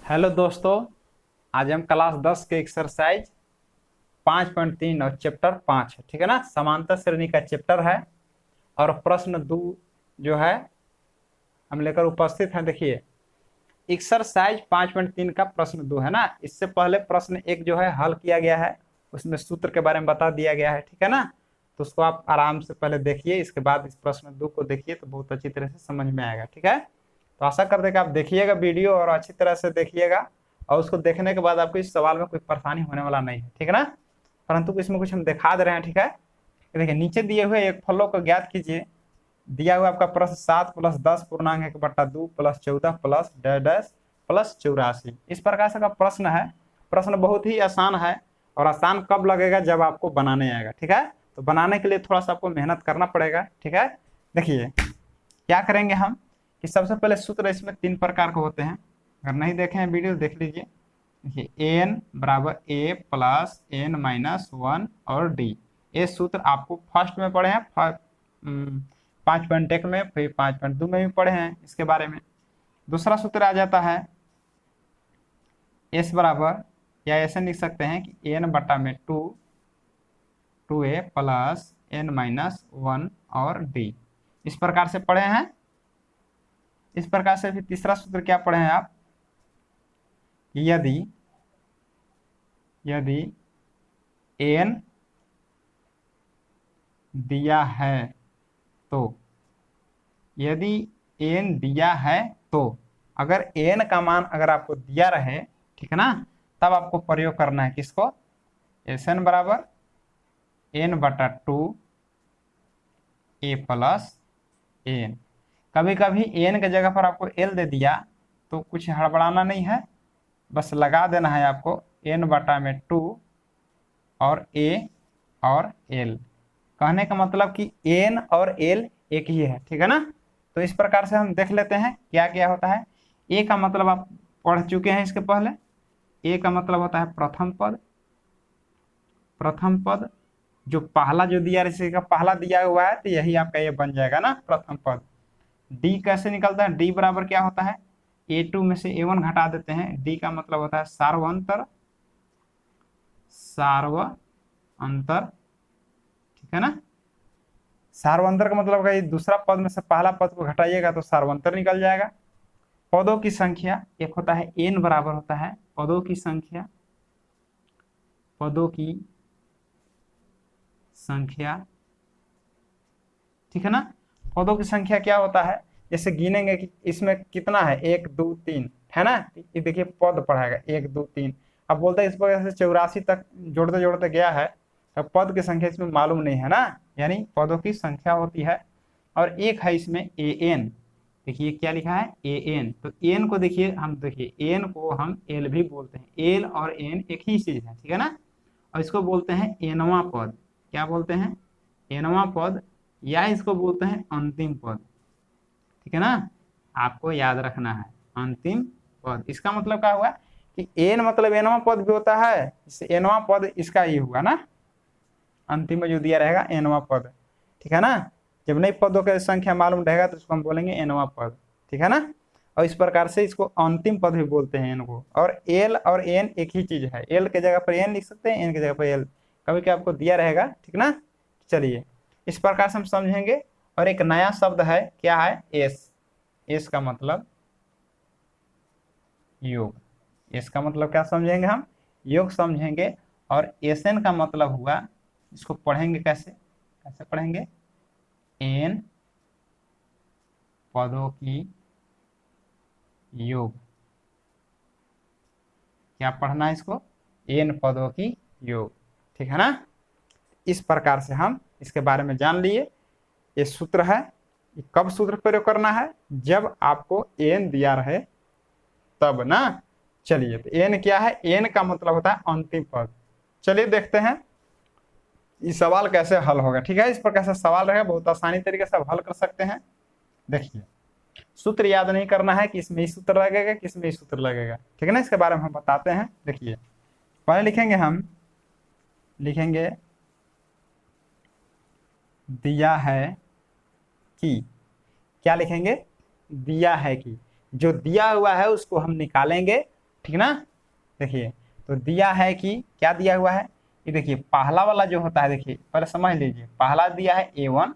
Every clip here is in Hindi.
हेलो दोस्तों, आज हम क्लास 10 के एक्सरसाइज 5.3 और चैप्टर 5 है, ठीक है ना। समांतर श्रेणी का चैप्टर है और प्रश्न 2 जो है हम लेकर उपस्थित हैं। देखिए, एक्सरसाइज 5.3 का प्रश्न 2 है ना। इससे पहले प्रश्न 1 जो है हल किया गया है, उसमें सूत्र के बारे में बता दिया गया है, ठीक है ना। तो उसको आप आराम से पहले देखिए, इसके बाद इस प्रश्न 2 को देखिए तो बहुत अच्छी तरह से समझ में आएगा, ठीक है। तो आशा करते हैं कि आप देखिएगा वीडियो और अच्छी तरह से देखिएगा, और उसको देखने के बाद आपको इस सवाल में कोई परेशानी होने वाला नहीं है, ठीक है ना। परंतु इसमें कुछ हम दिखा दे रहे हैं, ठीक है। देखिए, नीचे दिए हुए एक फलों को ज्ञात कीजिए। दिया हुआ आपका प्रश्न 7 + 10 पूर्णांक 1/2 + 14 + डैश डैश + 84 इस प्रकार से का प्रश्न है। प्रश्न बहुत ही आसान है, और आसान कब लगेगा जब आपको बनाने आएगा, ठीक है। तो बनाने के लिए थोड़ा सा आपको मेहनत करना पड़ेगा, ठीक है। देखिए क्या करेंगे हम कि सबसे पहले सूत्र इसमें 3 प्रकार के होते हैं। अगर नहीं देखे हैं वीडियो देख लीजिए। देखिए, n बराबर a प्लस n माइनस 1 और d। ये सूत्र आपको फर्स्ट में पढ़े हैं, 5.1 में, फिर 5.2 में भी पढ़े हैं इसके बारे में। दूसरा सूत्र आ जाता है s बराबर, या ऐसे लिख सकते हैं कि n बटा में 2a प्लस n माइनस 1 और d। इस प्रकार से पढ़े हैं। इस प्रकार से फिर तीसरा सूत्र क्या पढ़े हैं आप, यदि n दिया है तो, यदि n दिया है तो, अगर n का मान अगर आपको दिया रहे, ठीक है ना, तब आपको प्रयोग करना है किसको, Sn बराबर n बटा 2a प्लस n। कभी कभी n के जगह पर आपको l दे दिया तो कुछ हड़बड़ाना नहीं है, बस लगा देना है आपको n बटा में 2 और a और l। कहने का मतलब कि n और l एक ही है, ठीक है ना। तो इस प्रकार से हम देख लेते हैं क्या क्या होता है। a का मतलब आप पढ़ चुके हैं इसके पहले। a का मतलब होता है प्रथम पद। प्रथम पद जो पहला जो दिया इसी का पहला दिया हुआ है तो यही आपका ये बन जाएगा ना, प्रथम पद। d कैसे निकलता है, d बराबर क्या होता है, a2 में से a1 घटा देते हैं। d का मतलब होता है सार्वअंतर, सार्वअंतर, ठीक है ना। सार्वअंतर का मतलब है दूसरा पद में से पहला पद को घटाइएगा तो सार्वअंतर निकल जाएगा। पदों की संख्या एक होता है n बराबर होता है पदों की संख्या, पदों की संख्या, ठीक है ना। पदों की संख्या क्या होता है, जैसे गिनेंगे कि इसमें कितना है, 1 2 3 है ना। ये देखिए पद पढ़ाएगा 1 2 3। अब बोलते हैं इस वजह से 84 तक जोड़ते जोड़ते गया है, अब पद की संख्या इसमें मालूम नहीं है ना, यानी पदों की संख्या होती है। और एक है इसमें an। देखिए क्या लिखा है an, तो n को देखिए, हम देखिए n को हम l भी बोलते हैं। l और n एक ही चीज है, ठीक है ना। और इसको बोलते हैं nवां पद। क्या बोलते हैं, nवां पद, या इसको बोलते हैं अंतिम पद, ठीक है ना। आपको याद रखना है अंतिम पद। इसका मतलब क्या हुआ कि n मतलब nवां पद भी होता है, इससे nवां पद इसका ही हुआ ना, अंतिम में जो दिया रहेगा nवां पद, ठीक है ना। जब नई पदों की संख्या मालूम रहेगा तो उसको हम बोलेंगे nवां पद, ठीक है ना। और इस प्रकार से इसको अंतिम पद भी बोलते हैं n को। और l और n एक ही चीज है, l के जगह पर n लिख सकते हैं, n की जगह पर l, कभी कभी आपको दिया रहेगा, ठीक ना। चलिए इस प्रकार से हम समझेंगे। और एक नया शब्द है, क्या है, s का मतलब योग। s का मतलब क्या समझेंगे हम, योग समझेंगे। और Sn का मतलब हुआ, इसको पढ़ेंगे कैसे, कैसे पढ़ेंगे, n पदों की योग। क्या पढ़ना है इसको, n पदों की योग, ठीक है ना। इस प्रकार से हम इसके बारे में जान लिए। ये सूत्र है, ये कब सूत्र प्रयोग करना है, जब आपको n दिया रहे तब ना। चलिए तो n क्या है, n का मतलब होता है अंतिम पद। चलिए देखते हैं ये सवाल कैसे हल होगा, ठीक है। इस प्रकार से सवाल रहेगा, बहुत आसानी तरीके से हल कर सकते हैं। देखिए, सूत्र याद नहीं करना है कि इसमें ही सूत्र लगेगा, किसमें ही सूत्र लगेगा, ठीक है ना। इसके बारे में हम बताते हैं। देखिए पहले लिखेंगे, हम लिखेंगे दिया है कि, क्या लिखेंगे, दिया है कि, जो दिया हुआ है उसको हम निकालेंगे, ठीक ना। देखिए तो दिया है कि क्या दिया हुआ है, ये देखिए पहला वाला जो होता है, देखिए पहले समझ लीजिए, पहला दिया है A1,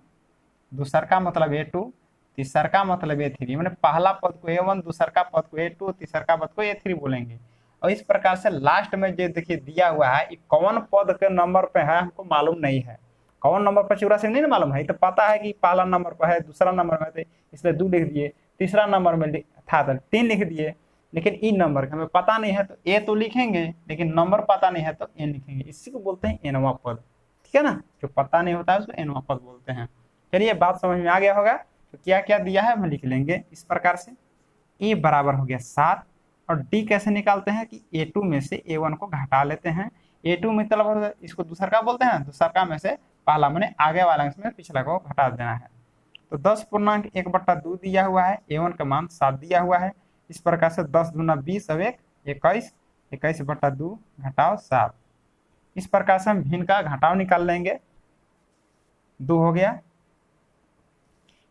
दूसर का मतलब A2, तीसर का मतलब A3, मैंने पहला पद को A1, दूसर का पद को A2, तीसर का पद को A3 बोलेंगे। और इस प्रकार से लास्ट में जो देखिए दिया हुआ है, ये कौन पद के नंबर पे है हमको मालूम नहीं है, कौन नंबर पर 84 नहीं ना मालूम है। ये तो पता है कि पहला नंबर पर है, दूसरा नंबर में थे इसलिए 2 लिख दिए, तीसरा नंबर में था तो 3 लिख दिए, लेकिन इन नंबर हमें पता नहीं है तो ए तो लिखेंगे, लेकिन नंबर पता नहीं है तो एन लिखेंगे। इसी को बोलते हैं एनवा पद, ठीक है ना। जो पता नहीं होता है उसको एनवा पद बोलते हैं। चलिए बात समझ में आ गया होगा। तो क्या क्या दिया है हम लिख लेंगे इस प्रकार से, ए बराबर हो गया 7, और डी कैसे निकालते हैं कि A2 में से A1 को घटा लेते हैं। A2 मतलब इसको दूसर का बोलते हैं, दूसर का में से पहला मैंने आगे वाला में पिछला को घटा देना है। तो 10.1/2 दिया हुआ है, A1 का मान 7 दिया हुआ है। इस प्रकार से 10 दूना 20 अब 21, 21/2 घटाओ 7। इस प्रकार से हम भिन्न का घटाव निकाल लेंगे, 2 हो गया।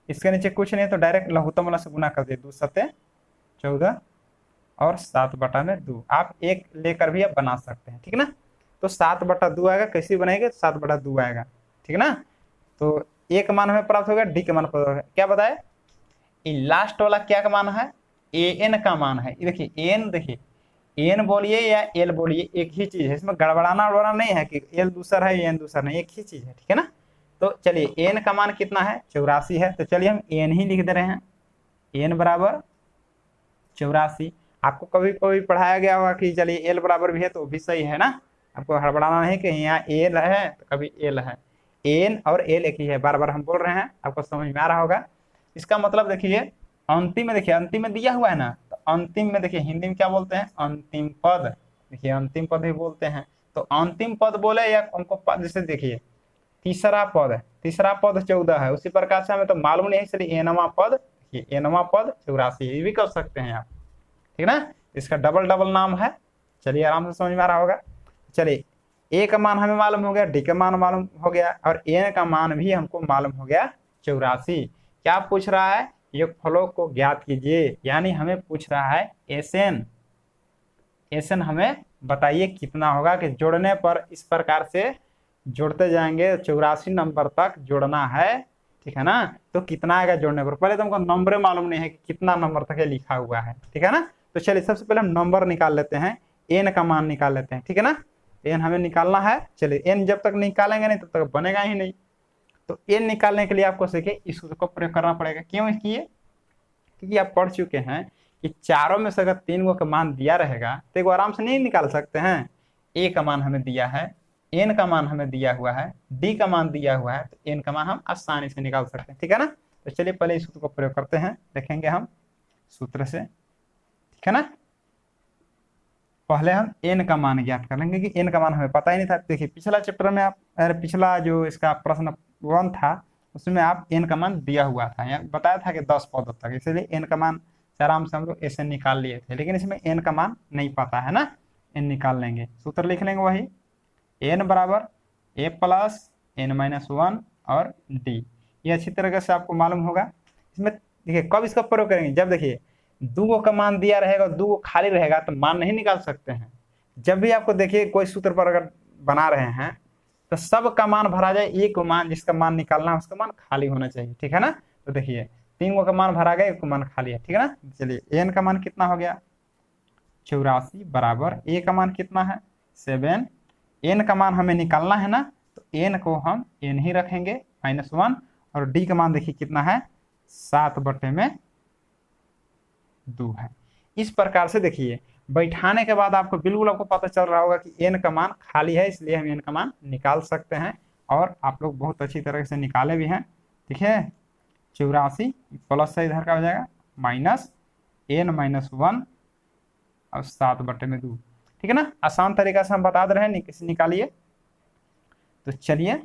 इसके नीचे कुछ नहीं तो डायरेक्ट लघुत्तम वाला से गुना कर दिए, 2 सत्ते 14 और 7/2। आप एक लेकर भी आप बना सकते हैं, ठीक है ना। तो 7/2 आएगा, कैसे बनाएंगे 7/2 आएगा, ठीक है ना। तो ए का मान हमें प्राप्त होगा, डी का मान प्राप्त होगा। क्या बताए, लास्ट वाला क्या का मान है, ए एन का मान है। देखिए एन, देखिए एन बोलिए या एल बोलिए एक ही चीज है, इसमें गड़बड़ाना उड़बड़ाना नहीं है कि एल दूसर है एन दूसर नहीं, एक ही चीज है, ठीक है ना। तो चलिए एन का मान कितना है, 84 है, तो चलिए हम एन ही लिख दे रहे हैं, एन बराबर 84। आपको कभी कभी पढ़ाया गया होगा कि चलिए एल बराबर भी है तो भी सही है ना, आपको हड़बड़ाना नहीं कि यहाँ एल है तो कभी एल है, एन और एल एक ही है, बार बार हम बोल रहे हैं, आपको समझ में आ रहा होगा। इसका मतलब देखिए अंतिम में, देखिए अंतिम में दिया हुआ है ना, तो अंतिम में देखिए हिंदी में क्या बोलते हैं, अंतिम पद, देखिए अंतिम पद ही बोलते हैं। तो अंतिम पद बोले या हमको जैसे देखिए तीसरा पद है, तीसरा पद 14 है, उसी प्रकार से हमें तो मालूम नहीं है, इसलिए एनवा पद, देखिए एनवा पद 84, ये भी कर सकते हैं आप, ठीक है ना। इसका डबल डबल नाम है। चलिए आराम से समझ में आ रहा होगा। चलिए ए का मान हमें मालूम हो गया, डी का मान मालूम हो गया, और एन का मान भी हमको मालूम हो गया 84। क्या पूछ रहा है, योगफलों को ज्ञात कीजिए, यानी हमें पूछ रहा है एसएन, एसएन हमें बताइए कितना होगा, कि जोड़ने पर इस प्रकार से जोड़ते जाएंगे 84 नंबर तक जोड़ना है, ठीक है ना। तो कितना आएगा जोड़ने पर, पहले तो हमको नंबर मालूम नहीं है कि कितना नंबर तक ये लिखा हुआ है, ठीक है ना। तो चलिए सबसे पहले हम नंबर निकाल लेते हैं, एन का मान निकाल लेते हैं, ठीक है ना। एन हमें निकालना है, चलिए एन जब तक निकालेंगे नहीं तब तक बनेगा ही नहीं। तो एन निकालने के लिए आपको सीखे इस सूत्र को प्रयोग करना पड़ेगा। क्यों किए, क्योंकि आप पढ़ चुके हैं कि चारों में से अगर 3 गो का मान दिया रहेगा तो एक आराम से नहीं निकाल सकते हैं। ए का मान हमें दिया है, एन का मान हमें दिया हुआ है, डी का मान दिया हुआ है, तो एन का मान हम आसानी से निकाल सकते हैं, ठीक है ना। तो चलिए पहले इस सूत्र को प्रयोग करते हैं, देखेंगे हम सूत्र से, ठीक है ना। पहले हम एन का मान ज्ञात कर लेंगे कि एन का मान हमें पता ही नहीं था। देखिए पिछला चैप्टर में आप, पिछला जो इसका प्रश्न 1 था उसमें आप एन का मान दिया हुआ था, यहाँ बताया था कि 10 पद तक, इसलिए एन का मान आराम से हम लोग ऐसे निकाल लिए थे, लेकिन इसमें एन का मान नहीं पता है ना। एन निकाल लेंगे, सूत्र लिख लेंगे वही, एन बराबर ए प्लस एन माइनस 1 और डी, ये अच्छी तरीके से आपको मालूम होगा। इसमें देखिए कब इसका प्रयोग करेंगे, जब देखिए 2 का मान दिया रहेगा, 2 खाली रहेगा तो मान नहीं निकाल सकते हैं। जब भी आपको देखिए कोई सूत्र पर अगर बना रहे हैं तो सब का मान भरा जाए, एक मान जिसका मान निकालना है उसका मान खाली होना चाहिए, ठीक है ना। तो देखिए 3 का मान भरा गया, एक मान खाली है, ठीक है ना। चलिए एन का मान कितना हो गया 84 बराबर ए का मान कितना है 7, एन का मान हमें निकालना है ना, तो एन को हम एन ही रखेंगे -1, और डी का मान देखिए कितना है 7/2 है। इस प्रकार से देखिए बैठाने के बाद आपको बिल्कुल आपको पता चल रहा होगा कि एन का मान खाली है, इसलिए हम एन का मान निकाल सकते हैं, और आप लोग बहुत अच्छी तरह से निकाले भी हैं, ठीक है। 84 प्लस से इधर का हो जाएगा -n-1 और 7/2, ठीक है ना। आसान तरीका से हम बता दे रहे हैं, किसी निकालिए। तो चलिए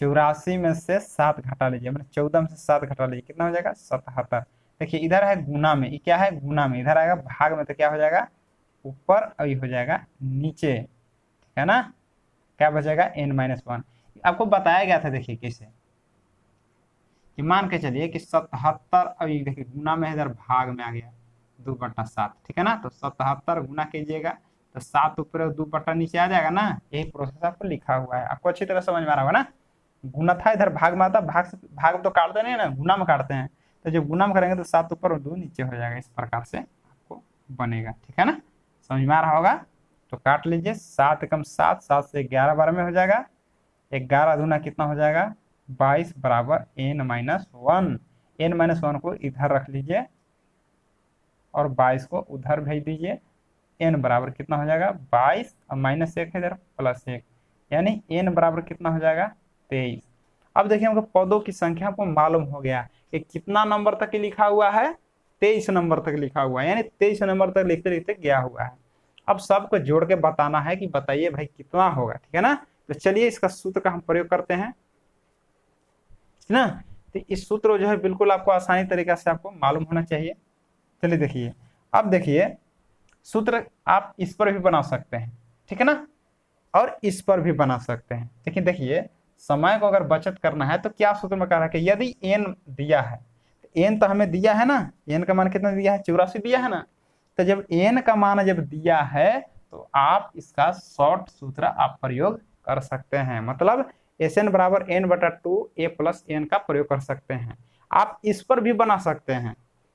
84 में से 7 घटा लीजिए, मतलब 14 में से 7 घटा लीजिए, कितना हो जाएगा 77। देखिए इधर है गुना में, ये क्या है गुना में, इधर आएगा भाग में, तो क्या हो जाएगा ऊपर और ये हो जाएगा नीचे, ठीक है ना। क्या बचेगा n-1। आपको बताया गया था, देखिए कैसे कि मान के चलिए कि 77, और ये देखिए गुना में इधर भाग में आ गया, 2/7, ठीक है ना। तो 77 गुना कीजिएगा तो 7 ऊपर 2 नीचे आ जाएगा ना। यही प्रोसेस आपको लिखा हुआ है, आपको अच्छी तरह समझ में आ रहा होगा ना। गुना था, इधर भाग में आता, भाग में तो काटते नहीं है ना, गुना में काटते हैं। तो जब गुना में करेंगे तो 7 ऊपर और 2 नीचे हो जाएगा, इस प्रकार से आपको बनेगा, ठीक है ना। समझ में आ रहा होगा। तो काट लीजिए, 7 एकम 7, 7 से 11 बार में हो जाएगा। 11 दूना कितना हो जाएगा 22 बराबर n-1। n-1 को इधर रख लीजिए और 22 को उधर भेज दीजिए। n बराबर कितना हो जाएगा 22 और -1 है इधर +1, यानी n बराबर कितना हो जाएगा 23। अब देखिए हमको पदों की संख्या आपको मालूम हो गया कि कितना नंबर तक लिखा हुआ है, 23 नंबर तक लिखा हुआ है, यानी 23 नंबर तक लिखते लिखते गया हुआ है। अब सबको जोड़ के बताना है कि बताइए भाई कितना होगा, ठीक है ना। तो चलिए इसका सूत्र का हम प्रयोग करते हैं ना। तो इस सूत्र जो है बिल्कुल आपको आसानी तरीके से आपको मालूम होना चाहिए। चलिए देखिए, अब देखिए सूत्र आप इस पर भी बना सकते हैं, ठीक है ना, और इस पर भी बना सकते हैं। लेकिन देखिए समय को अगर बचत करना है तो क्या सूत्र में कह रहा है कि यदि n दिया है, तो n तो हमें दिया है ना, n का मान कितना दिया है 84 दिया है ना। तो जब n का मान जब दिया है तो आप इसका शॉर्ट सूत्र आप प्रयोग कर सकते हैं, मतलब Sn बराबर n/2 a + n का प्रयोग कर सकते हैं। आप इस पर भी बना सकते हैं,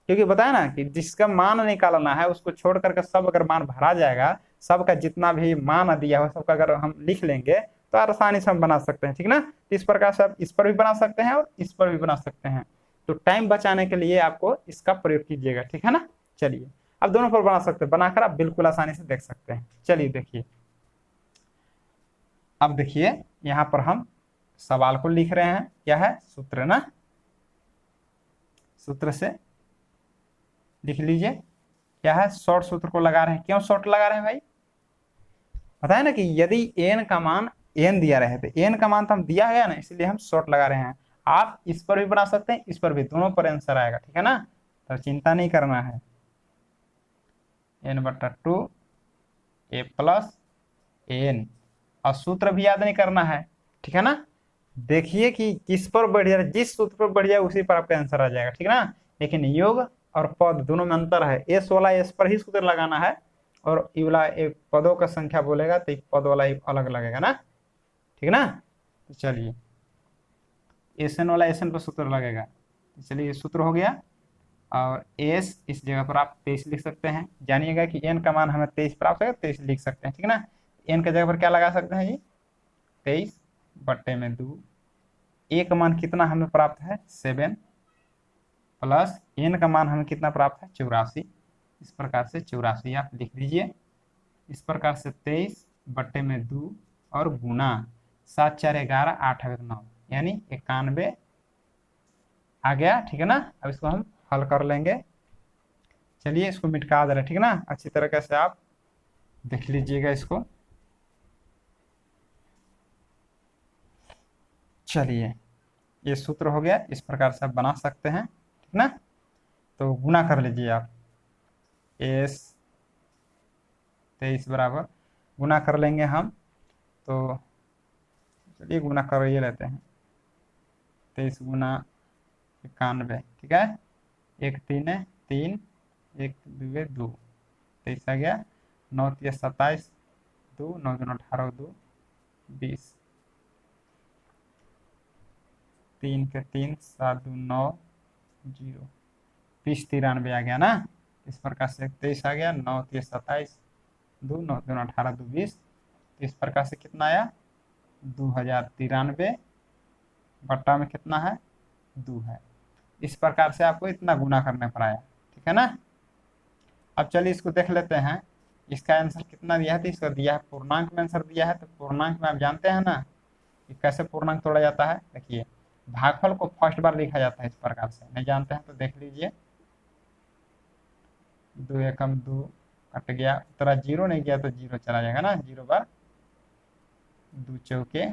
क्योंकि बताया ना कि जिसका मान निकालना है उसको छोड़ करके सब अगर मान भरा जाएगा, सबका जितना भी मान दिया हो सबका अगर हम लिख लेंगे तो आसानी से हम बना सकते हैं, ठीक ना। तो इस प्रकार से आप इस पर भी बना सकते हैं और इस पर भी बना सकते हैं। तो टाइम बचाने के लिए आपको इसका प्रयोग कीजिएगा, ठीक है ना। चलिए अब दोनों पर बना सकते हैं, बनाकर आप बिल्कुल आसानी से देख सकते हैं। चलिए देखिए, अब देखिए यहाँ पर हम सवाल को लिख रहे हैं, क्या है सूत्र ना, सूत्र से लिख लीजिए। क्या है शॉर्ट सूत्र को लगा रहे हैं। क्यों शॉर्ट लगा रहे हैं भाई, पता है ना कि यदि n का मान n दिया रहे तो n का मान तो हम दिया है ना, इसलिए हम शॉर्ट लगा रहे हैं। आप इस पर भी बना सकते हैं, इस पर भी, दोनों पर आंसर आएगा, ठीक है ना। तो चिंता नहीं करना है। n/2 a + n, और सूत्र भी याद नहीं करना है, ठीक है ना। देखिए कि किस पर बढ़ जाए, जिस सूत्र पर बढ़ जाए उसी पर आपका आंसर आ जाएगा, ठीक है ना। लेकिन योग और पद दोनों में अंतर है, s वाला s पर ही सूत्र लगाना है और ई वाला पदों का संख्या बोलेगा तो पद वाला अलग लगेगा ना, ठीक है ना। तो चलिए Sn वाला Sn पर सूत्र लगेगा। तो चलिए ये सूत्र हो गया, और s इस जगह पर आप 23 लिख सकते हैं। जानिएगा कि n का मान हमें 23 प्राप्त है, 23 लिख सकते हैं, ठीक है ना। n का जगह पर क्या लगा सकते हैं जी 23/2। a का मान कितना हमें प्राप्त है 7, प्लस n का मान हमें कितना प्राप्त है 84। इस प्रकार से 84 आप लिख दीजिए। इस प्रकार से 23/2 और गुना 7 4 11 8 1 9, यानी 91 आ गया, ठीक है ना। अब इसको हम हल कर लेंगे। चलिए इसको मिटका दे रहे हैं, ठीक है ना। अच्छी तरीके से आप देख लीजिएगा इसको। चलिए ये सूत्र हो गया, इस प्रकार से आप बना सकते हैं, ठीक ना। तो गुना कर लीजिए आप, s 23 बराबर गुना कर लेंगे हम। तो चलिए गुना कर ये लेते हैं, 23 गुना 91, ठीक है। 1 3 3, 1 2 2, 23 आ गया। 9 3 27, 2 9 2 18 2 20, 3 के 3 7 2 9 0, 20 93 आ गया ना। इस प्रकार से 23 आ गया, 9 3 27, 2 9 2 18 2 20। इस प्रकार से कितना आया 2093 बट्टा में कितना है 2 है। इस प्रकार से आपको इतना गुना करने पर आया, ठीक है ना। अब चलिए इसको देख लेते हैं, इसका आंसर कितना दिया है। तो इसका दिया है पूर्णांक में आंसर दिया है। तो पूर्णांक में आप जानते हैं ना कि कैसे पूर्णांक तोड़ा जाता है। देखिए भागफल को फर्स्ट बार लिखा जाता है इस प्रकार से, नहीं जानते हैं तो देख लीजिए। 2 एकम 2 कट गया, उत्तरा 0 नहीं गया तो 0 चला जाएगा ना। 0 बार 2 चौके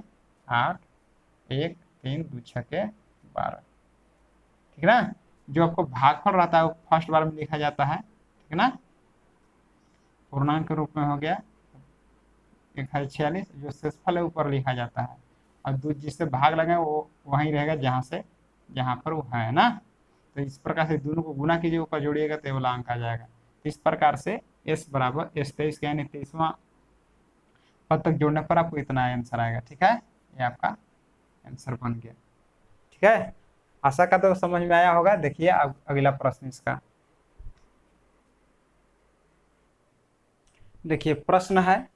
8, 1 3 2 छके 12, ठीक है ना। जो आपको भागफल रहता है वो फर्स्ट बार में लिखा जाता है, ठीक है ना। पूर्णांक के रूप में हो गया 146, जो शेषफल है ऊपर लिखा जाता है, और दो जिससे भाग लगे वो वहीं रहेगा जहाँ पर वो है ना। तो इस प्रकार से दोनों को गुना कीजिए, ऊपर जोड़िएगा तो ये वाला अंक आ जाएगा। इस प्रकार से s बराबर s23 यानी 23वां पद तक जोड़ने पर आपको इतना आंसर आएगा। ठीक है, ये आपका आंसर बन गया। ठीक है, आशा का तो समझ में आया होगा। देखिए अब अगला प्रश्न इसका, देखिए प्रश्न है,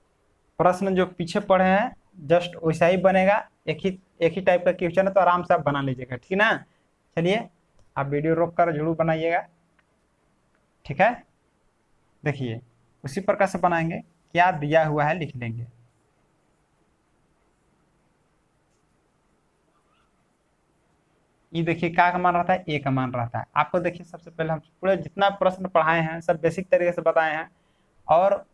प्रश्न जो पीछे पढ़े हैं जस्ट वैसा ही बनेगा, एक ही टाइप का क्वेश्चन है, तो आराम से आप बना लीजिएगा। ठीक है ना, चलिए आप वीडियो रोक कर जरूर बनाइएगा। ठीक है, देखिए उसी प्रकार से बनाएंगे, क्या दिया हुआ है लिख लेंगे। ये देखिए क्या का मान रहता है, ए का मान रहता है। आपको देखिए सबसे पहले हम पूरे जितना प्रश्न पढ़ाए हैं सब बेसिक तरीके से बताए हैं, और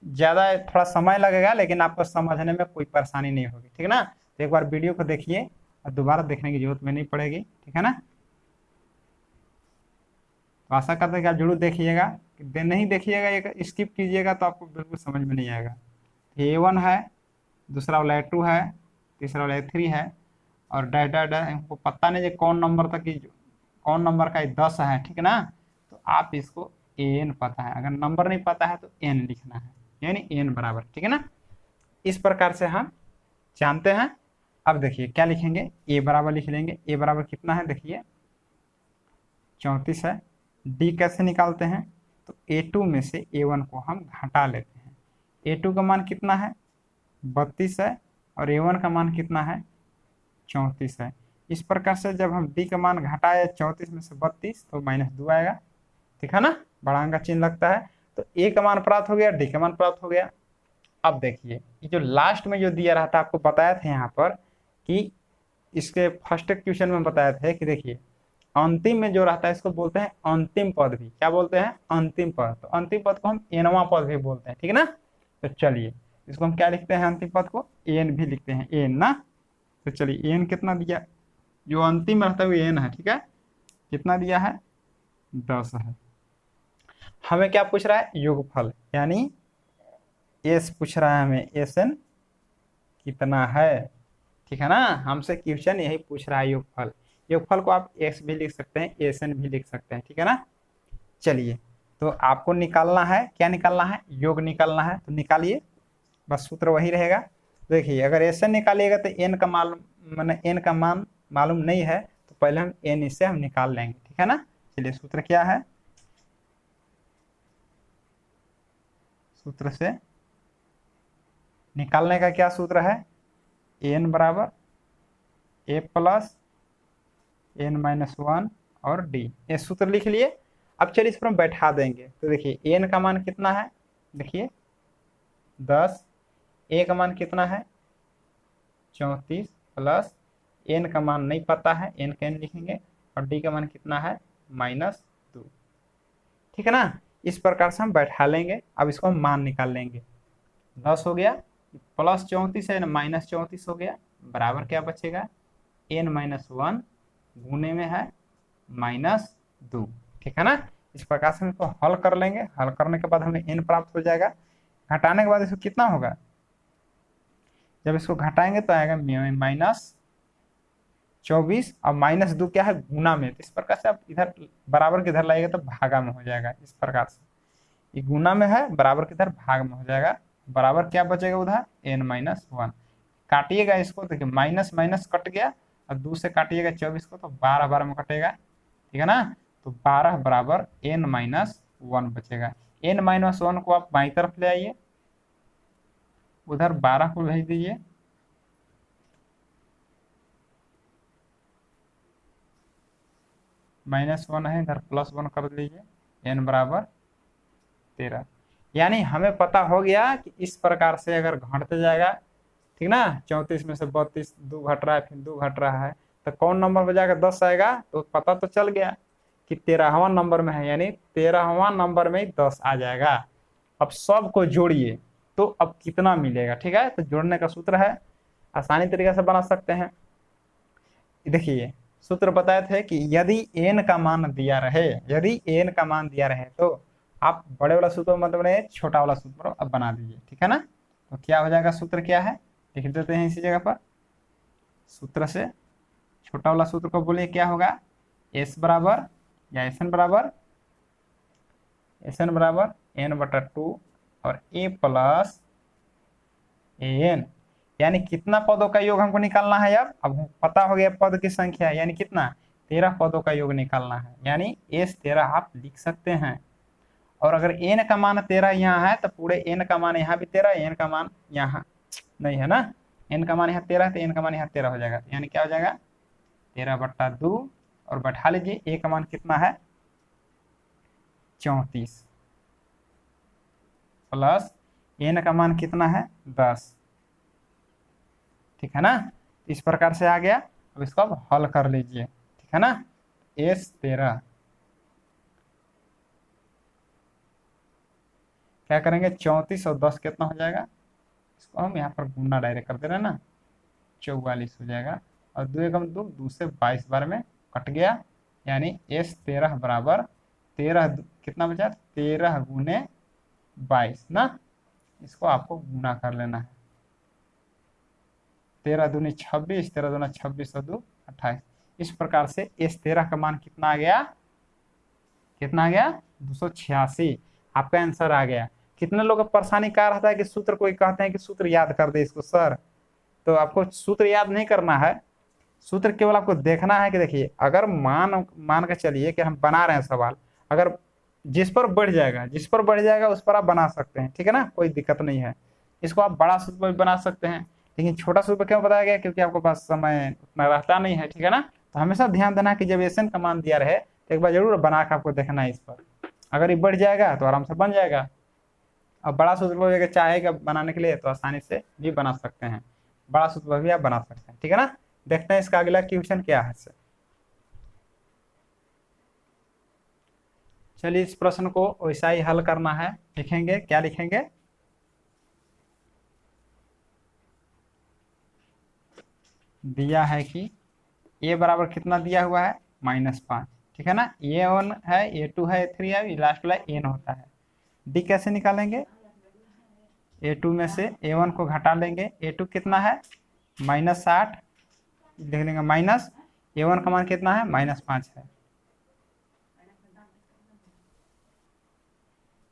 ज्यादा थोड़ा समय लगेगा लेकिन आपको समझने में कोई परेशानी नहीं होगी। ठीक है ना, तो एक बार वीडियो को देखिए और दोबारा देखने की जरूरत में नहीं पड़ेगी। ठीक है ना, तो आशा करते हैं कि आप जरूर देखिएगा, नहीं देखिएगा एक स्किप कीजिएगा तो आपको बिल्कुल समझ में नहीं आएगा। A1 है, दूसरा वाला A2 है, तीसरा वाला A3 है, और डैश डैश डैश हमको पता नहीं है कौन नंबर तक की, कौन नंबर का 10 है। ठीक है ना, तो आप इसको AN पता है, अगर नंबर नहीं पता है तो N लिखना है, यानी N बराबर। ठीक है ना, इस प्रकार से हम जानते हैं। अब देखिए क्या लिखेंगे, A बराबर लिख लेंगे। A बराबर कितना है, देखिए 34 है। D कैसे निकालते हैं, तो A2 में से A1 को हम घटा लेते हैं। A2 का मान कितना है, 32 है, और A1 का मान कितना है, 34 है। इस प्रकार से जब हम D का मान घटाए 34 में से 32 तो -2 आएगा। ठीक है ना, बड़ा का चिन्ह लगता है, तो A का मान प्राप्त हो गया, D का मान प्राप्त हो गया। अब देखिए ये जो लास्ट में जो दिया रहा था, आपको बताया था यहाँ पर कि इसके फर्स्ट क्वेश्चन में बताया था कि देखिए अंतिम में जो रहता है इसको बोलते हैं अंतिम पद भी। क्या बोलते हैं, अंतिम पद। तो अंतिम पद को हम एनवां पद भी बोलते हैं। ठीक है ना, तो चलिए इसको हम क्या लिखते हैं, अंतिम पद को एन भी लिखते हैं, एन ना। तो चलिए एन कितना दिया, जो अंतिम में रहता है वो एन है। ठीक है, कितना दिया है, 10 है। हमें क्या पूछ रहा है, योगफल, यानी एस पूछ रहा है हमें, एस एन कितना है। ठीक है ना, हमसे क्वेश्चन यही पूछ रहा है, योगफल। योगफल को आप एक्स भी लिख सकते हैं, एस एन भी लिख सकते हैं। ठीक है ना, चलिए तो आपको निकालना है, क्या निकालना है, योग निकालना है, तो निकालिए, बस सूत्र वही रहेगा। देखिए अगर एस एन निकालिएगा तो एन का मालूम, एन का मान मालूम नहीं है, तो पहले हम एन इससे हम निकाल लेंगे। ठीक है ना, चलिए सूत्र क्या है, सूत्र से निकालने का क्या सूत्र है, एन बराबर ए प्लस एन -1 और डी, ये सूत्र लिख लिए। अब चलिए इस पर हम बैठा देंगे। तो देखिए एन का मान कितना है, देखिए 10, ए का मान कितना है 34, प्लस एन का मान नहीं पता है, एन का एन लिखेंगे, और डी का मान कितना है -2। ठीक है ना, इस प्रकार से हम बैठा लेंगे। अब इसको हम मान निकाल लेंगे। 10 हो गया, प्लस 34 है ना, -34 हो गया, बराबर क्या बचेगा, n -1 गुने में है -2। ठीक है ना, इस प्रकार से इसको हल कर लेंगे। हल करने के बाद हमें n प्राप्त हो जाएगा। घटाने के बाद इसको कितना होगा, जब इसको घटाएंगे तो आएगा -24, और -2 क्या है, गुना में। तो इस प्रकार से आप इधर बराबर के इधर लाइएगा तो भागा में हो जाएगा। इस प्रकार से ये गुना में है, बराबर के इधर भाग में हो जाएगा। बराबर क्या बचेगा उधर, n -1। काटिएगा इसको, देखिए माइनस माइनस कट गया, और 2 से काटिएगा 24 को तो 12 12 में कटेगा। ठीक है ना, तो 12 बराबर n -1 बचेगा। n -1 को आप बाई तरफ ले आइए, उधर 12 को भेज दीजिए, -1 है, इधर +1 कर दीजिए, n बराबर 13। यानी हमें पता हो गया कि इस प्रकार से अगर घटते जाएगा, ठीक ना, 34 में से 32, 2 घट रहा है, फिर 2 घट रहा है, तो कौन नंबर पे जाकर 10 आएगा, तो पता तो चल गया कि 13वां नंबर में है, यानी 13वां नंबर में ही 10 आ जाएगा। अब सबको जोड़िए तो अब कितना मिलेगा। ठीक है, तो जोड़ने का सूत्र है, आसानी तरीके से बना सकते हैं। देखिए सूत्र बताए थे कि यदि n का मान दिया रहे, यदि n का मान दिया रहे तो आप बड़े वाला सूत्र मत बनाइए, छोटा वाला सूत्र अब बना दीजिए। ठीक है ना, तो क्या हो जाएगा, सूत्र क्या है लिख देते हैं इसी जगह पर। सूत्र से छोटा वाला सूत्र को बोलिए क्या होगा, s बराबर या एस एन बराबर एस एन बराबर n/2 और a प्लस an, यानी कितना पदों का योग हमको निकालना है। अब हमको पता हो गया पद की संख्या, यानी कितना 13 पदों का योग निकालना है, यानी s 13 आप लिख सकते हैं। और अगर n का मान 13 यहाँ है तो पूरे n का मान यहाँ भी 13, n का मान यहाँ नहीं है ना, n का मान यहाँ 13 तो n का मान यहाँ 13 हो जाएगा, यानी क्या हो जाएगा 13/2 और बैठा लीजिए a का मान कितना है 34 प्लस n का मान कितना है 10, ठीक है ना। इस प्रकार से आ गया। अब इसको अब हल कर लीजिए, ठीक है ना। s 13 क्या करेंगे 34 और 10 कितना हो जाएगा, इसको हम यहाँ पर गुना डायरेक्ट कर दे रहे हैं ना, 44 हो जाएगा। और 2 एकम 2, 2 से 22 बार में कट गया, यानी s 13 बराबर 13 कितना बचा 13 गुने 22 ना, इसको आपको गुना कर लेना है। 13 दूनी 26, 13 दूना 26 और 2 28। इस प्रकार से s 13 का मान कितना आ गया, कितना आ गया 286। आपका आंसर आ गया। कितने लोग का परेशानी क्या रहता है कि सूत्र, कोई कहते हैं कि सूत्र याद कर दे इसको सर, तो आपको सूत्र याद नहीं करना है, सूत्र केवल आपको देखना है कि देखिए अगर मान के चलिए कि हम बना रहे हैं सवाल, अगर जिस पर बढ़ जाएगा उस पर आप बना सकते हैं, ठीक है ना, कोई दिक्कत नहीं है। इसको आप बड़ा सूत्र पर भी बना सकते हैं, लेकिन छोटा सूत्र क्यों बताया गया, क्योंकि आपके पास समय उतना रहता नहीं है, ठीक है ना। तो हमेशा ध्यान देना कि जब एसएन का मान दिया रहे तो एक बार जरूर बना के आपको देखना है इस पर, अगर ये बढ़ जाएगा तो आराम से बन जाएगा। अब बड़ा सूत्र पर अगर चाहेगा बनाने के लिए तो आसानी से भी बना सकते हैं, बड़ा सूत्र पर भी आप बना सकते हैं, ठीक है ना। देखते हैं इसका अगला क्वेश्चन क्या है। चलिए इस प्रश्न को वैसा ही हल करना है। लिखेंगे, क्या लिखेंगे, दिया है कि a बराबर कितना दिया हुआ है -5, ठीक है ना। a1 है, a2 है, a3 है, लास्ट वाला n होता है। d कैसे निकालेंगे, a2 में से a1 को घटा लेंगे, a2 कितना है -60, लिख लेंगे माइनस a1 का मान कितना है -5 है।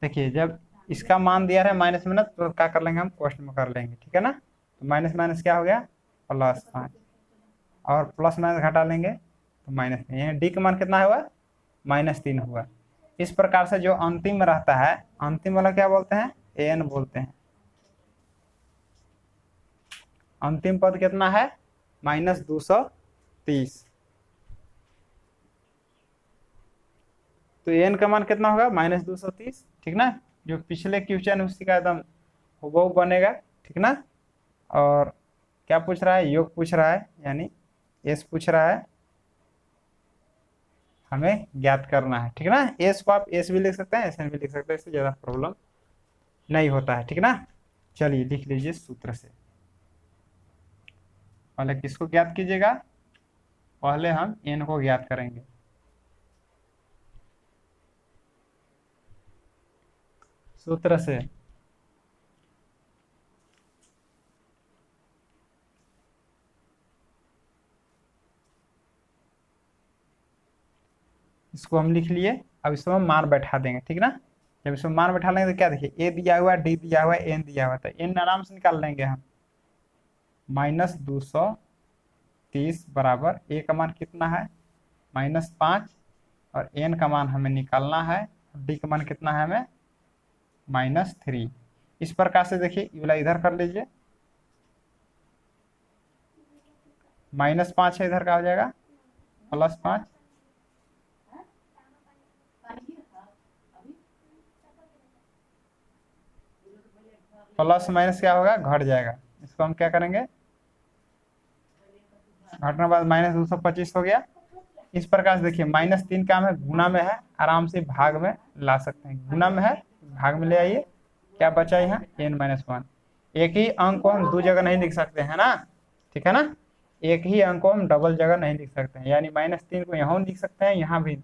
देखिए जब इसका मान दिया है माइनस में ना, तो क्या कर लेंगे हम क्वेश्चन में कर लेंगे, ठीक है ना। तो माइनस माइनस क्या हो गया +5, और प्लस माइनस घटा लेंगे तो माइनस में, यानी डी का मान कितना हुआ -3 हुआ। इस प्रकार से जो अंतिम में रहता है, अंतिम वाला क्या बोलते हैं एन बोलते हैं। अंतिम पद कितना है -230, तो एन का मान कितना होगा -230, ठीक ना। जो पिछले क्वेश्चन उसी का एकदम हुबहू बनेगा, ठीक ना। और क्या पूछ रहा है, योग पूछ रहा है, यानी एस पूछ रहा है, हमें ज्ञात करना है, ठीक ना। एस को आप एस भी लिख सकते हैं, एस एन भी लिख सकते हैं, इससे ज़्यादा प्रॉब्लम नहीं होता है, ठीक ना। चलिए लिख लीजिए सूत्र से। पहले किसको ज्ञात कीजिएगा, पहले हम एन को ज्ञात करेंगे। सूत्र से इसको हम लिख लिए। अब इसमें हम मान बैठा देंगे, ठीक ना। जब इसमें मान बैठा लेंगे तो क्या देखिए, ए दिया हुआ है, डी दिया हुआ है, एन दिया हुआ है, तो एन आराम से निकाल लेंगे हम। -230 बराबर ए का मान कितना है -5, और एन का मान हमें निकालना है, डी का मान कितना है हमें -3। इस प्रकार से देखिए ये वाला इधर कर लीजिए, -5 है, इधर का हो जाएगा +5, प्लस माइनस क्या होगा घट जाएगा। इसको हम क्या करेंगे, घटने बाद -225 हो गया। इस प्रकार से देखिए -3 काम है, गुना में है, आराम से भाग में ला सकते हैं, गुना में है भाग में ले आइए, क्या बचा यहाँ n-1। एक ही अंक को हम दो जगह नहीं लिख सकते हैं ना, ठीक है ना। एक ही अंक को हम डबल जगह नहीं लिख सकते हैं, यानी -3 को यहाँ लिख सकते हैं, यहाँ भी,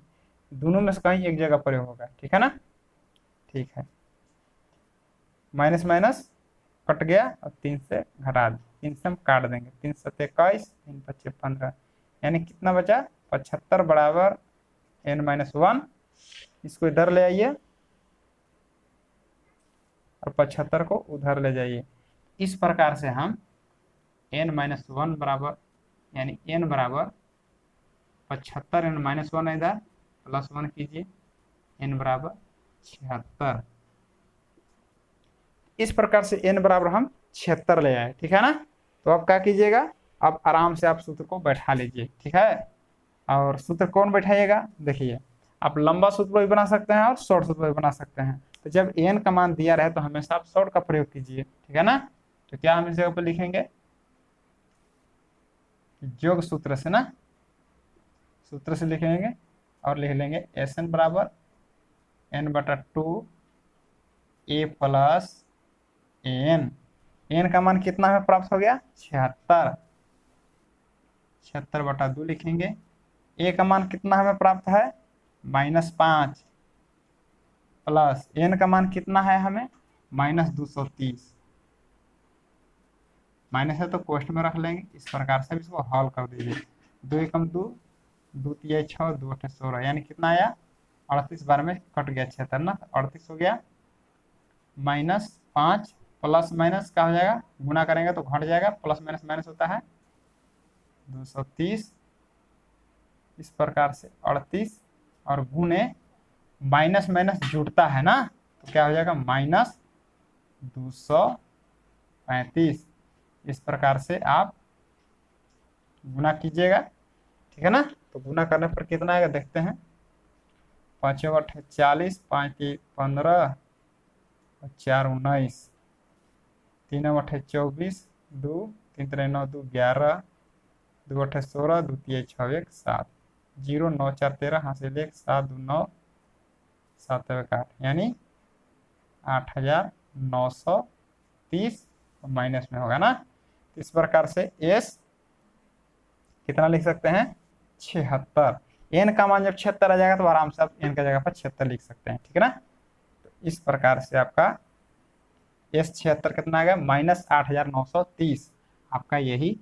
दोनों में से कहीं एक जगह प्रयोग होगा, ठीक है ना। ठीक है, माइनस माइनस कट गया, अब 3 से घटा दें, 3 से हम काट देंगे, 3 7 21, 3 5 15, यानी कितना बचा 75 बराबर n-1। इसको इधर ले आइए, और 75 को उधर ले जाइए। इस प्रकार से हम n-1 बराबर यानी n बराबर 75 n-1 इधर +1 कीजिए, n बराबर 76। इस प्रकार से n बराबर हम 76 ले आए, ठीक है ना। तो अब क्या कीजिएगा, अब आराम से आप सूत्र को बैठा लीजिए, ठीक है। और सूत्र कौन बैठाइएगा, देखिए आप लंबा सूत्र भी बना सकते हैं और शॉर्ट सूत्र भी बना सकते हैं। तो जब n का मान दिया रहे तो हमेशा आप शॉर्ट का प्रयोग कीजिए, ठीक है ना। तो क्या हम इस जगह पर लिखेंगे, योग सूत्र से ना, सूत्र से लिखेंगे और लिख लेंगे Sn बराबर n/2 a plus n। n का मान कितना हमें प्राप्त हो गया, 76। 76/2 लिखेंगे। a का मान कितना हमें प्राप्त है, -5 प्लस n का मान कितना है हमें, -230। माइनस है तो कोष्ठ में रख लेंगे। इस प्रकार से इसको हल कर दीजिए। 2 एकम 2, 2 तिया 6, 2 अठे 16, यानी कितना आया, 38 बार में कट गया 76 ना, 38 हो गया। -5 प्लस माइनस क्या हो जाएगा, गुना करेंगे तो घट जाएगा, प्लस माइनस माइनस होता है 230। इस प्रकार से 38 और गुने माइनस माइनस जुड़ता है ना, तो क्या हो जाएगा -235। इस प्रकार से आप गुना कीजिएगा, ठीक है ना। तो गुना करने पर कितना आएगा देखते हैं। 5 × 40, 5 × 15 और 4 × 19, 3 × 24, 2 3 3 9 2 11, 2 8 16, 2 3 6 1 7, 0 9 4 13, हासिल 1 7 2 9 7 1 8, यानी 8930 माइनस में होगा ना। इस प्रकार से s कितना लिख सकते हैं, 76। n का मान जब 76 आ जाएगा तो आराम से आप n का जगह पर 76 लिख सकते हैं, ठीक है ना। तो इस प्रकार से आपका s 76 कितना आ गया, -8930। आपका यही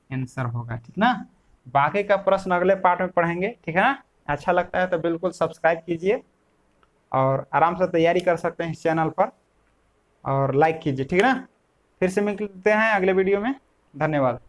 आंसर होगा, ठीक ना। बाकी का प्रश्न अगले पार्ट में पढ़ेंगे, ठीक है ना। अच्छा लगता है तो बिल्कुल सब्सक्राइब कीजिए और आराम से तैयारी कर सकते हैं इस चैनल पर, और लाइक कीजिए, ठीक है ना। फिर से मिलते हैं अगले वीडियो में, धन्यवाद।